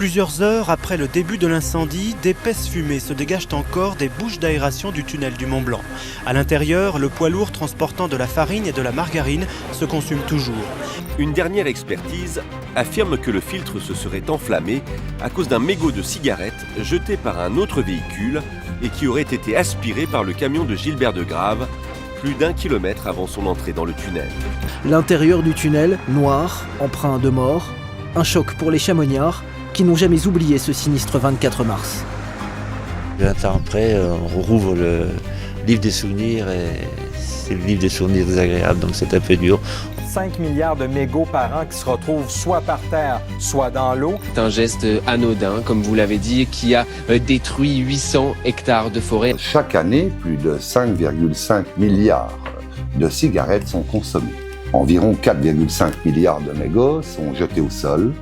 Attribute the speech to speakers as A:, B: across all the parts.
A: Plusieurs heures après le début de l'incendie, d'épaisses fumées se dégagent encore des bouches d'aération du tunnel du Mont Blanc. À l'intérieur, le poids lourd transportant de la farine et de la margarine se consume toujours.
B: Une dernière expertise affirme que le filtre se serait enflammé à cause d'un mégot de cigarette jeté par un autre véhicule et qui aurait été aspiré par le camion de Gilbert Degrave, plus d'1 kilomètre avant son entrée dans le tunnel.
C: L'intérieur du tunnel, noir, empreint de mort. Un choc pour les Chamonniards, qui n'ont jamais oublié ce sinistre 24 mars.
D: 20 ans après, on rouvre le livre des souvenirs et c'est le livre des souvenirs désagréables, donc c'est un peu dur.
E: 5 milliards de mégots par an qui se retrouvent soit par terre, soit dans l'eau.
F: C'est un geste anodin, comme vous l'avez dit, qui a détruit 800 hectares de forêt.
G: Chaque année, plus de 5,5 milliards de cigarettes sont consommées. Environ 4,5 milliards de mégots sont jetés au sol.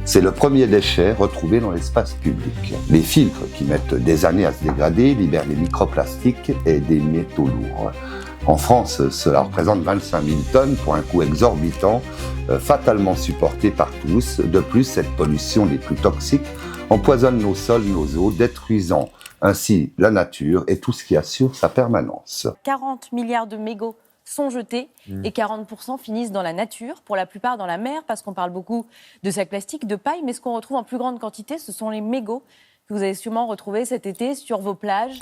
G: C'est le premier déchet retrouvé dans l'espace public. Les filtres, qui mettent des années à se dégrader, libèrent des microplastiques et des métaux lourds. En France, cela représente 25 000 tonnes pour un coût exorbitant, fatalement supporté par tous. De plus, cette pollution des plus toxiques empoisonne nos sols, nos eaux, détruisant ainsi la nature et tout ce qui assure sa permanence.
H: 40 milliards de mégots sont jetés et 40% finissent dans la nature, pour la plupart dans la mer, parce qu'on parle beaucoup de sacs plastiques, de paille, mais ce qu'on retrouve en plus grande quantité, ce sont les mégots que vous avez sûrement retrouvés cet été sur vos plages.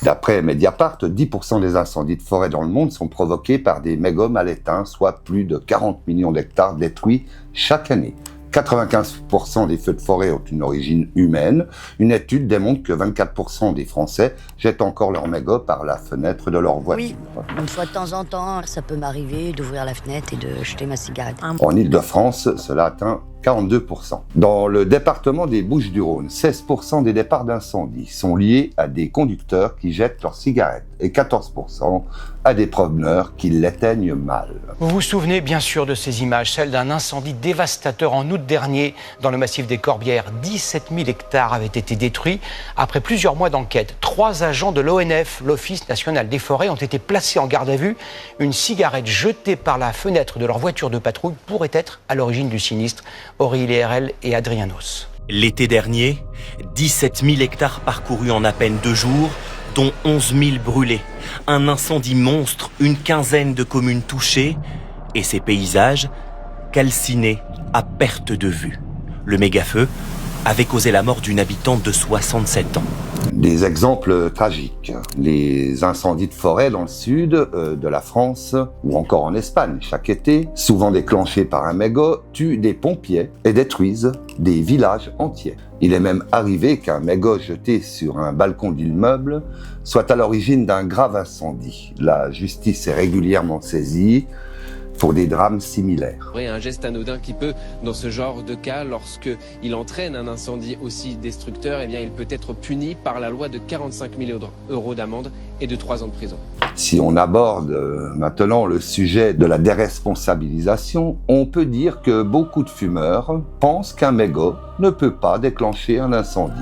G: D'après Mediapart, 10% des incendies de forêt dans le monde sont provoqués par des mégots mal éteints, soit plus de 40 millions d'hectares détruits chaque année. 95% des feux de forêt ont une origine humaine. Une étude démontre que 24% des Français jettent encore leurs mégots par la fenêtre de leur voiture.
I: Oui, une fois de temps en temps, ça peut m'arriver d'ouvrir la fenêtre et de jeter ma cigarette.
G: En Île-de-France, cela atteint 42%. Dans le département des Bouches-du-Rhône, 16% des départs d'incendie sont liés à des conducteurs qui jettent leurs cigarettes et 14% à des promeneurs qui l'éteignent mal.
J: Vous vous souvenez bien sûr de ces images, celles d'un incendie dévastateur en août dernier dans le massif des Corbières. 17 000 hectares avaient été détruits. Après plusieurs mois d'enquête, 3 agents de l'ONF, l'Office national des forêts, ont été placés en garde à vue. Une cigarette jetée par la fenêtre de leur voiture de patrouille pourrait être à l'origine du sinistre. Aurélie Herel et Adrianos.
K: L'été dernier, 17 000 hectares parcourus en à peine 2 jours, dont 11 000 brûlés. Un incendie monstre, une quinzaine de communes touchées et ces paysages calcinés à perte de vue. Le méga-feu avait causé la mort d'une habitante de 67 ans.
G: Des exemples tragiques. Les incendies de forêt dans le sud de la France ou encore en Espagne chaque été, souvent déclenchés par un mégot, tuent des pompiers et détruisent des villages entiers. Il est même arrivé qu'un mégot jeté sur un balcon d'immeuble soit à l'origine d'un grave incendie. La justice est régulièrement saisie pour des drames similaires.
F: Un geste anodin qui peut, dans ce genre de cas, lorsqu'il entraîne un incendie aussi destructeur, eh bien, il peut être puni par la loi de 45 000 € d'amende et de 3 ans de prison.
G: Si on aborde maintenant le sujet de la déresponsabilisation, on peut dire que beaucoup de fumeurs pensent qu'un mégot ne peut pas déclencher un incendie.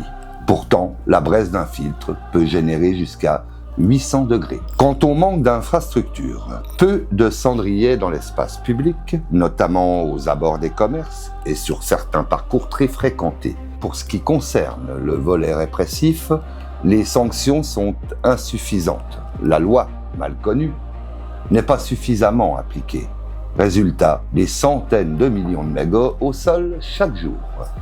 G: Pourtant, la braise d'un filtre peut générer jusqu'à 800 degrés. Quand on manque d'infrastructures, peu de cendriers dans l'espace public, notamment aux abords des commerces et sur certains parcours très fréquentés. Pour ce qui concerne le volet répressif, les sanctions sont insuffisantes. La loi, mal connue, n'est pas suffisamment appliquée. Résultat, des centaines de millions de mégots au sol chaque jour.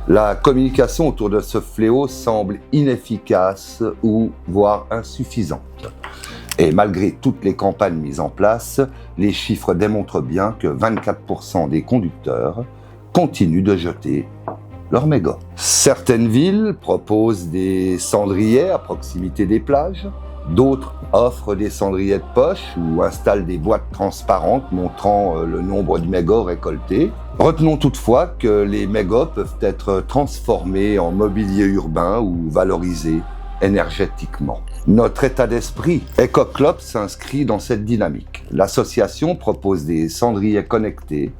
G: La communication autour de ce fléau semble inefficace ou voire insuffisante. Et malgré toutes les campagnes mises en place, les chiffres démontrent bien que 24% des conducteurs continuent de jeter leurs mégots. Certaines villes proposent des cendriers à proximité des plages. D'autres offrent des cendriers de poche ou installent des boîtes transparentes montrant le nombre de mégots récoltés. Retenons toutefois que les mégots peuvent être transformés en mobilier urbain ou valorisés énergétiquement. Notre état d'esprit, EcoClub, s'inscrit dans cette dynamique. L'association propose des cendriers connectés,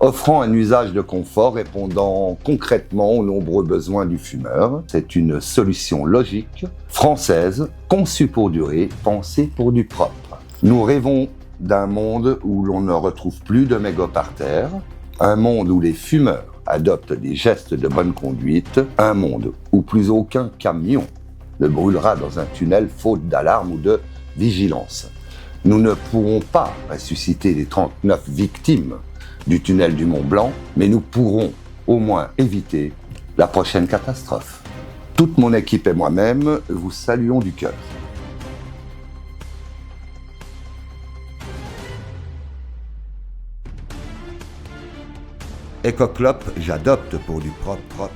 G: offrant un usage de confort répondant concrètement aux nombreux besoins du fumeur. C'est une solution logique, française, conçue pour durer, pensée pour du propre. Nous rêvons d'un monde où l'on ne retrouve plus de mégots par terre, un monde où les fumeurs adopte des gestes de bonne conduite, un monde où plus aucun camion ne brûlera dans un tunnel faute d'alarme ou de vigilance. Nous ne pourrons pas ressusciter les 39 victimes du tunnel du Mont Blanc, mais nous pourrons au moins éviter la prochaine catastrophe. Toute mon équipe et moi-même vous saluons du cœur. Ecoclop, j'adopte pour du propre.